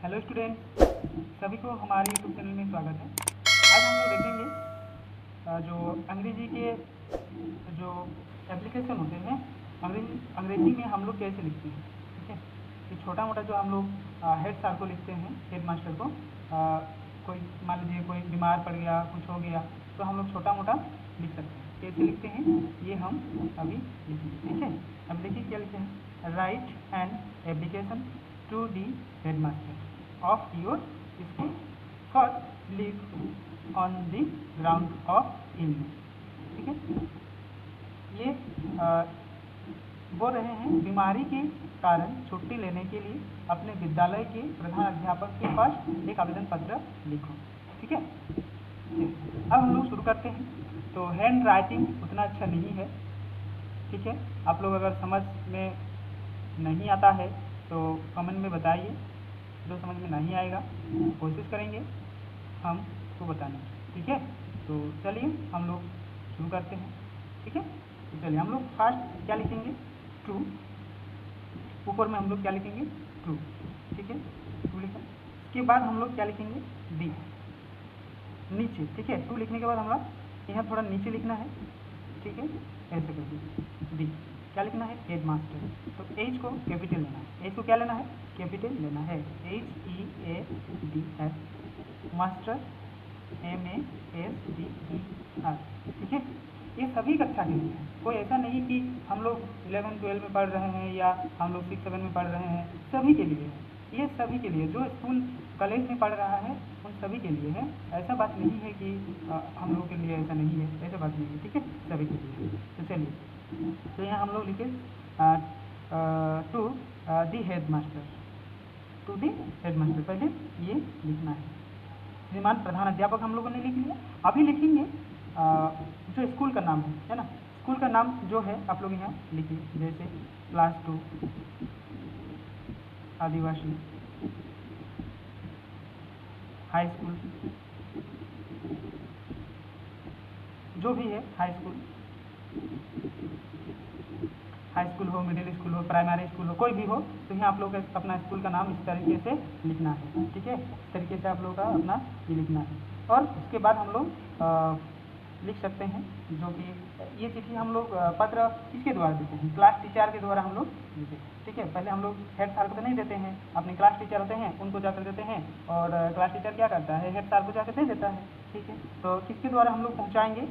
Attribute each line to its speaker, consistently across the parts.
Speaker 1: Hello student, सभी को हमारे यूट्यूब चैनल में स्वागत है। आज हम लोग देखेंगे जो अंग्रेजी के जो एप्लीकेशन होते हैं अंग्रेजी में हम लोग कैसे लिखते हैं। ठीक है, ये छोटा मोटा जो हम लोग हेड सर को लिखते हैं, हेड मास्टर को, कोई मान लीजिए कोई बीमार पड़ गया, कुछ हो गया, तो हम लोग छोटा मोटा लिख सकते हैं। कैसे लिखते हैं ये हम अभी लिखेंगे। ठीक है, अब देखिए क्या लिखते हैं। Write an application to the headmaster of your school for leave on the ground of illness। ठीक है, ये बोल रहे हैं बीमारी के कारण छुट्टी लेने के लिए अपने विद्यालय के प्रधान अध्यापक के पास एक आवेदन पत्र लिखो। ठीक है, अब हम लोग शुरू करते हैं। तो हैंड राइटिंग उतना अच्छा नहीं है। ठीक है, आप लोग अगर समझ में नहीं आता है तो कमेंट में बताइए। जो समझ में नहीं आएगा कोशिश करेंगे हम उसको बताने की। ठीक है, तो चलिए हम लोग शुरू करते हैं। ठीक है, तो चलिए हम लोग फर्स्ट क्या लिखेंगे, ट्रू। ऊपर में हम लोग क्या लिखेंगे, ट्रू। ठीक है, ट्रू लिखा। इसके बाद हम लोग क्या लिखेंगे, दी। नीचे, ठीक है, ट्रू लिखने के बाद हमारा यहाँ थोड़ा नीचे लिखना है। ठीक है, ऐसे कर दीजिए। दी क्या लिखना है, हेड मास्टर। तो एच को कैपिटल लेना है। एच को क्या लेना है, कैपिटल लेना है। HEADS, master MASTER। ठीक है, ये सभी कक्षा के लिए है। कोई ऐसा नहीं कि हम लोग 11-12 में पढ़ रहे हैं या हम लोग 6-7 में पढ़ रहे हैं, सभी के लिए है। ये सभी के लिए जो स्कूल कॉलेज में पढ़ रहा है उन सभी के लिए है। ऐसा बात नहीं है कि हम लोग के लिए ऐसा नहीं है, ऐसा बात नहीं है। ठीक है, सभी के लिए है। तो चलिए, तो यहाँ हम लोग लिखे to the headmaster. To the headmaster पहले ये लिखना है। श्रीमान प्रधान अध्यापक हम लोगों ने लिख लिया। अभी लिखेंगे जो स्कूल का नाम है ना, स्कूल का नाम जो है आप लोग यहाँ लिखिए। जैसे क्लास 2 आदिवासी हाई स्कूल, जो भी है हाई स्कूल हो, मिडिल स्कूल हो, प्राइमरी स्कूल हो, कोई भी हो, तो यहाँ आप लोग अपना स्कूल का नाम इस तरीके से लिखना है। ठीक है, इस तरीके से आप लोगों का अपना ये लिखना है। और उसके बाद हम लोग लिख सकते हैं जो कि ये चिट्ठी हम लोग पत्र किसके द्वारा देते हैं, क्लास टीचर के द्वारा हम लोग देते हैं। ठीक है, पहले हम लोग हेड सर को तो नहीं देते हैं, अपने क्लास टीचर होते हैं उनको जाकर देते हैं। और क्लास टीचर क्या करता है, हेड सर को जाकर दे देता है। ठीक है, तो किसके द्वारा हम लोग पहुँचाएँगे,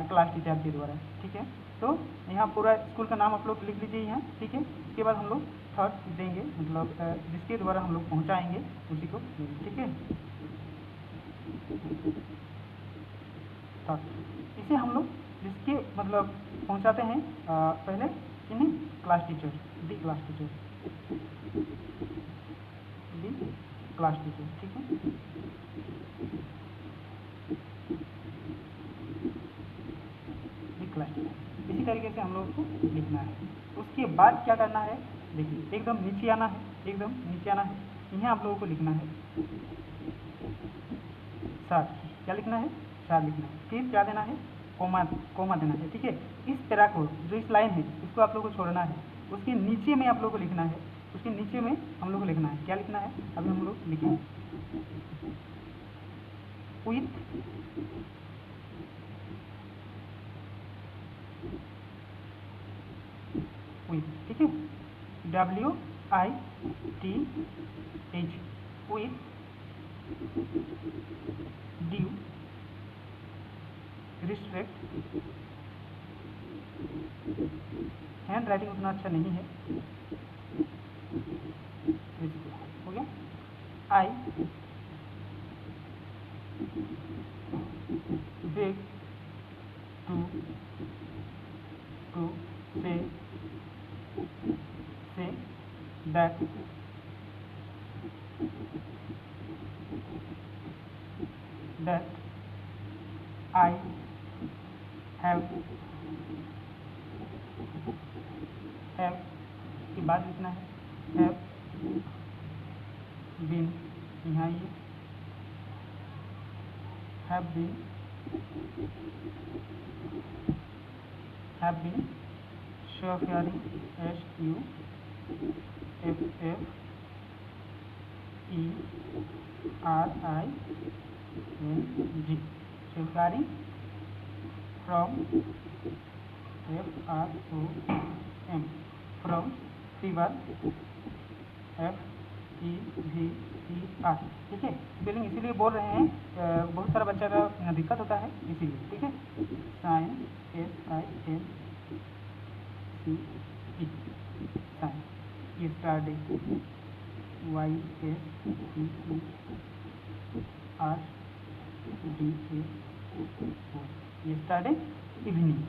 Speaker 1: क्लास टीचर के द्वारा। ठीक है, तो यहाँ पूरा स्कूल का नाम आप लोग लिख लीजिए यहाँ। ठीक है, इसके बाद हम लोग थर्ड देंगे, मतलब जिसके द्वारा हम लोग पहुँचाएँगे उसी को देंगे। ठीक है, थर्ड इसे हम लोग जिसके मतलब पहुँचाते हैं पहले इन्हें क्लास टीचर, दी क्लास टीचर, दी क्लास टीचर। ठीक है, दी क्लास टीचर, इसी तरीके से हम लोग को लिखना है। उसके बाद क्या करना है, देखिए एकदम नीचे आना है, एकदम नीचे आना है। यहाँ आप लोगों को लिखना है सर। क्या लिखना है, सर लिखना है। फिर क्या देना है, कोमा देना है। ठीक है, इस पैरा को जो इस लाइन है इसको आप लोगों को छोड़ना है। उसके नीचे में आप लोगों को लिखना है, उसके नीचे में हम लोग को लिखना है। क्या लिखना है, अभी हम लोग लिखेंगे विथ ठीक है, WITH, with due respect. Handwriting उतना अच्छा नहीं है, हो गया। I beg to say that I have के बाद लिखना है हैव बीन। यहाँ ये have been suffering, SUFFERING FERING, safeguarding from FROM, from fever FEVER। ठीक है, स्पेलिंग इसीलिए बोल रहे हैं, बहुत सारा बच्चा का दिक्कत होता है इसीलिए। ठीक है, sign SINCE, sign, yesterday YSTERDA, yesterday evening,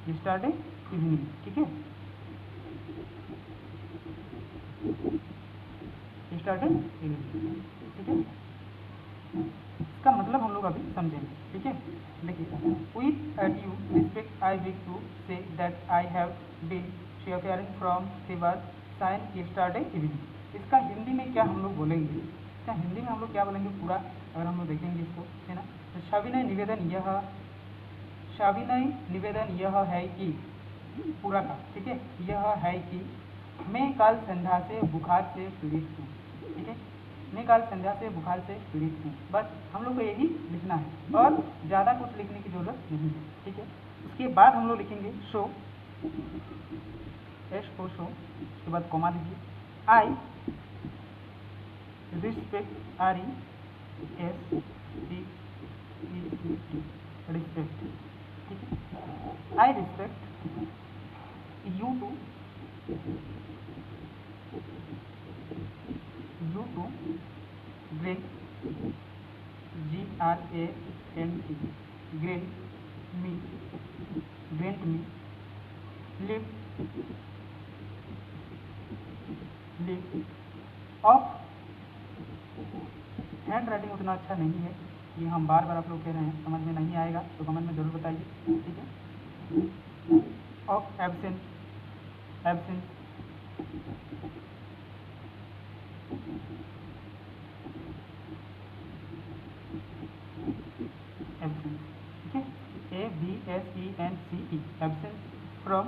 Speaker 1: yesterday evening. ठीक है, यस्टरडे इवनिंग। ठीक है, इसका मतलब हम लोग अभी समझेंगे। ठीक है, देखिए, with due respect I wish to say that I have been sharing from fever since yesterday evening. इसका हिंदी में क्या हम लोग बोलेंगे, इसका हिंदी में हम लोग क्या बोलेंगे पूरा, अगर हम लोग देखेंगे इसको, है ना। तो सविनय निवेदन यह है कि, पूरा का, ठीक है, यह है कि मैं कल संध्या से बुखार से पीड़ित हूँ। ठीक है, मैं कल संध्या से बुखार से पीड़ित हूँ, बस हम लोग को यही लिखना है और ज़्यादा कुछ लिखने की जरूरत नहीं है। ठीक है, उसके बाद हम लोग लिखेंगे शो, SO शो, उसके बाद कॉमा दीजिए, आई रिस्पेक्ट RESPECT, रिस्पेक्ट। ठीक है, I respect you to great, GRANT, great me, leave off. Handwriting उतना अच्छा नहीं है, ये हम बार बार आप लोग कह रहे हैं, समझ में नहीं आएगा तो कमेंट में जरूर बताइए। ठीक है, ऑफ एब्सेंस, एब्सेंस, एब्सेंस। ठीक है, ABSENCE, absence from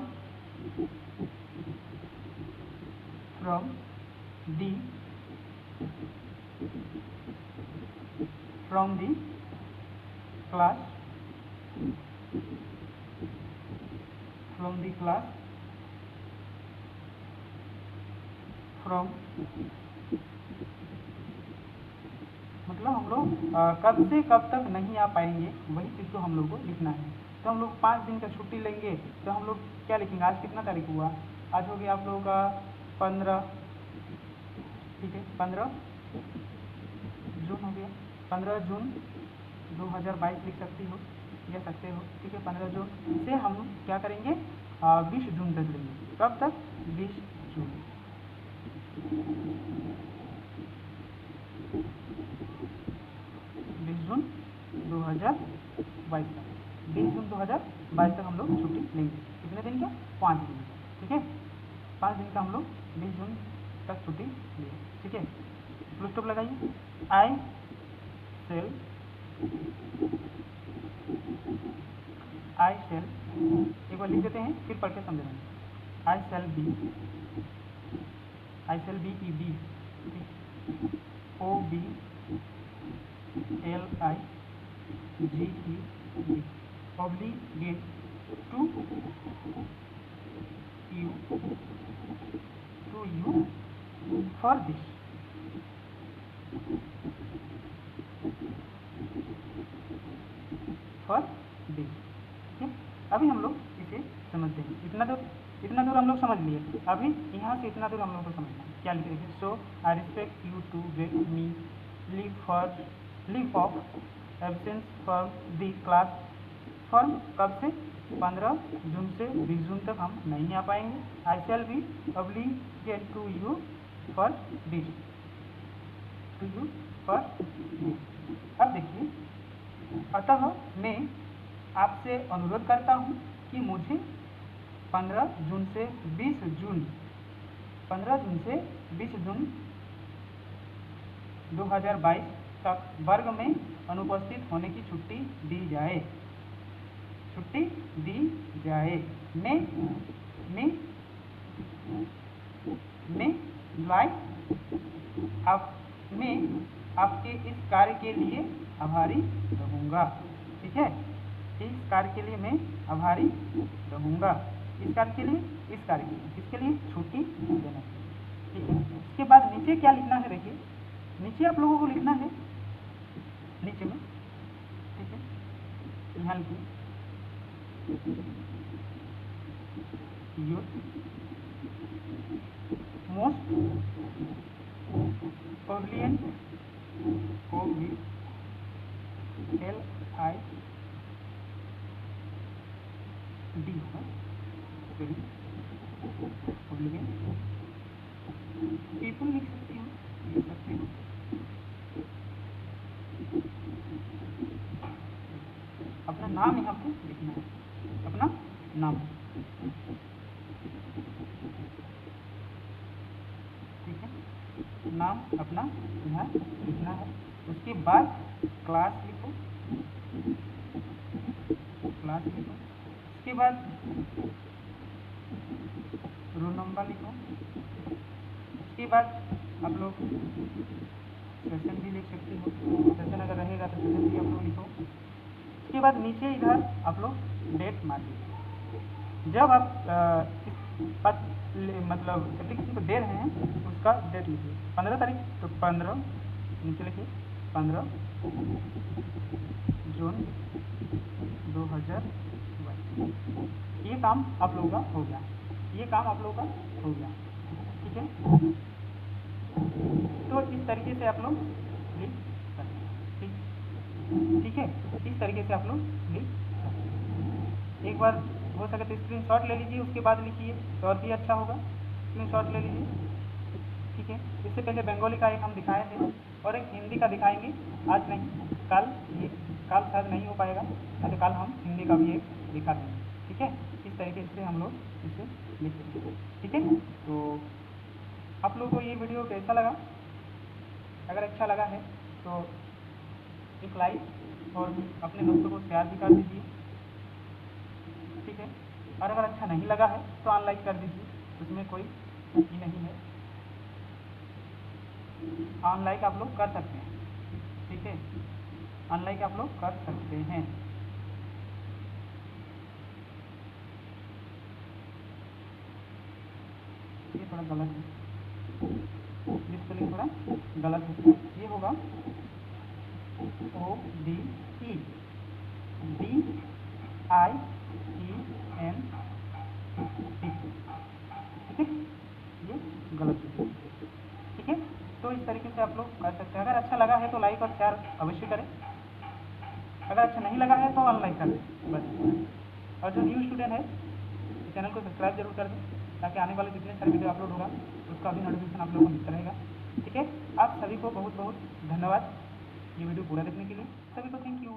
Speaker 1: the class, from मतलब हम लोग कब से कब तक नहीं आ पाएंगे, वही चीज़ को हम लोग को लिखना है। तो हम लोग 5 दिन का छुट्टी लेंगे, तो हम लोग क्या लिखेंगे, आज कितना तारीख हुआ, आज हो गया आप लोगों का 15। ठीक है, 15 जून हो गया, 15 जून 2022 लिख सकते हो। ठीक है, 15 जून से हम क्या करेंगे, 20 जून तक लेंगे। कब तक, 20 जून। 20 जून 2022 तक, 20 जून 2022 तक हम लोग छुट्टी लेंगे। कितने दिन का, 5 दिन का। ठीक है, 5 दिन का हम लोग 20 जून तक छुट्टी लेंगे। ठीक है, फुल स्टॉप लगाइए। आई शेल, एक बार लिख देते हैं फिर पढ़ के समझेंगे। I shall be, EB, OBLIGED, obligate to you for this। ठीक है, अभी हम लोग इसे समझते हैं। इतना दूर हम लोग समझ लिए। अभी यहाँ से इतना दूर हम लोग को समझना है, क्या लिख रहे हैं। So I respect you to get me leave of absence for the class, for कब से, 15 जून से 20 जून तक हम नहीं आ पाएंगे। I shall be obligated to you for this, अब देखिए, अतः मैं आपसे अनुरोध करता हूँ कि मुझे 15 जून से 20 जून 2022 तक वर्ग में अनुपस्थित होने की छुट्टी दी जाए। मैं लाइक मैं आपके इस कार्य के लिए आभारी रहूँगा। ठीक है, इस कार्य के लिए मैं आभारी रहूँगा। इस कार्य के लिए, इस कार्य के लिए, किसके लिए? छुट्टी देने के लिए। ठीक है, इसके बाद नीचे क्या लिखना है? देखिए, नीचे आप लोगों को लिखना है, नीचे में, ठीक है, यहाँ लिखिए योर मोस्ट प्रोविलियंट LID होगा, पीपल लिख सकते हो, लिख सकते हो। अपना नाम यहाँ पे लिखना है, अपना नाम। ठीक है, नाम अपना यहाँ लिखना है। उसके बाद क्लास लिखो, क्लास लिखो। उसके बाद रोल नंबर लिखो। उसके बाद आप लोग सेशन भी लिख सकते हो, सेशन अगर रहेगा तो सेशन भी आप लोग लिखो। उसके बाद नीचे इधर आप लोग डेट मार दीजिए। जब आप मतलब एप्लीकेशन को दे रहे हैं उसका डेट लिखिए। 15 तारीख, तो 15 नीचे लिखिए, 15 जून 2022। ये काम आप लोगों का हो गया, ये काम आप लोगों का हो गया। ठीक है, तो इस तरीके से आप लोग लिख सकते हैं। ठीक है, इस तरीके से आप लोग लिख सकते हैं। एक बार हो सके तो स्क्रीनशॉट ले लीजिए, उसके बाद लिखिए तो और भी अच्छा होगा। स्क्रीनशॉट ले लीजिए। ठीक है, इससे पहले बंगाली का एक हम दिखाए थे और एक हिंदी का दिखाएंगे, आज नहीं, कल। ये कल शायद नहीं हो पाएगा, तो कल हम हिंदी का भी एक दिखा देंगे। ठीक है, इस तरीके से हम लोग इसे लिखते हैं। ठीक है, तो आप लोगों को ये वीडियो कैसा लगा? अगर अच्छा लगा है तो एक लाइक और अपने दोस्तों को शेयर भी कर दीजिए। ठीक है, और अगर अच्छा नहीं लगा है तो अनलाइक कर दीजिए, उसमें कोई ही नहीं है, अनलाइक आप लोग कर सकते हैं। ठीक है, अनलाइक आप लोग कर सकते हैं। ये थोड़ा गलत है, ये स्पेलिंग थोड़ा गलत है, ये होगा ODEBIEN। ठीक है, ये गलत है। ठीक है, तो इस तरीके से आप लोग कर सकते हैं। अगर अच्छा लगा है तो लाइक और शेयर अवश्य करें, अगर अच्छा नहीं लगा है तो अनलाइक कर दें बस। और जो न्यू स्टूडेंट है चैनल को सब्सक्राइब जरूर कर दें, ताकि आने वाले जितने सारे वीडियो अपलोड होगा उसका भी नोटिफिकेशन आप लोगों को मिलता रहेगा। ठीक है, आप सभी को बहुत बहुत धन्यवाद ये वीडियो पूरा देखने के लिए। सभी को थैंक यू।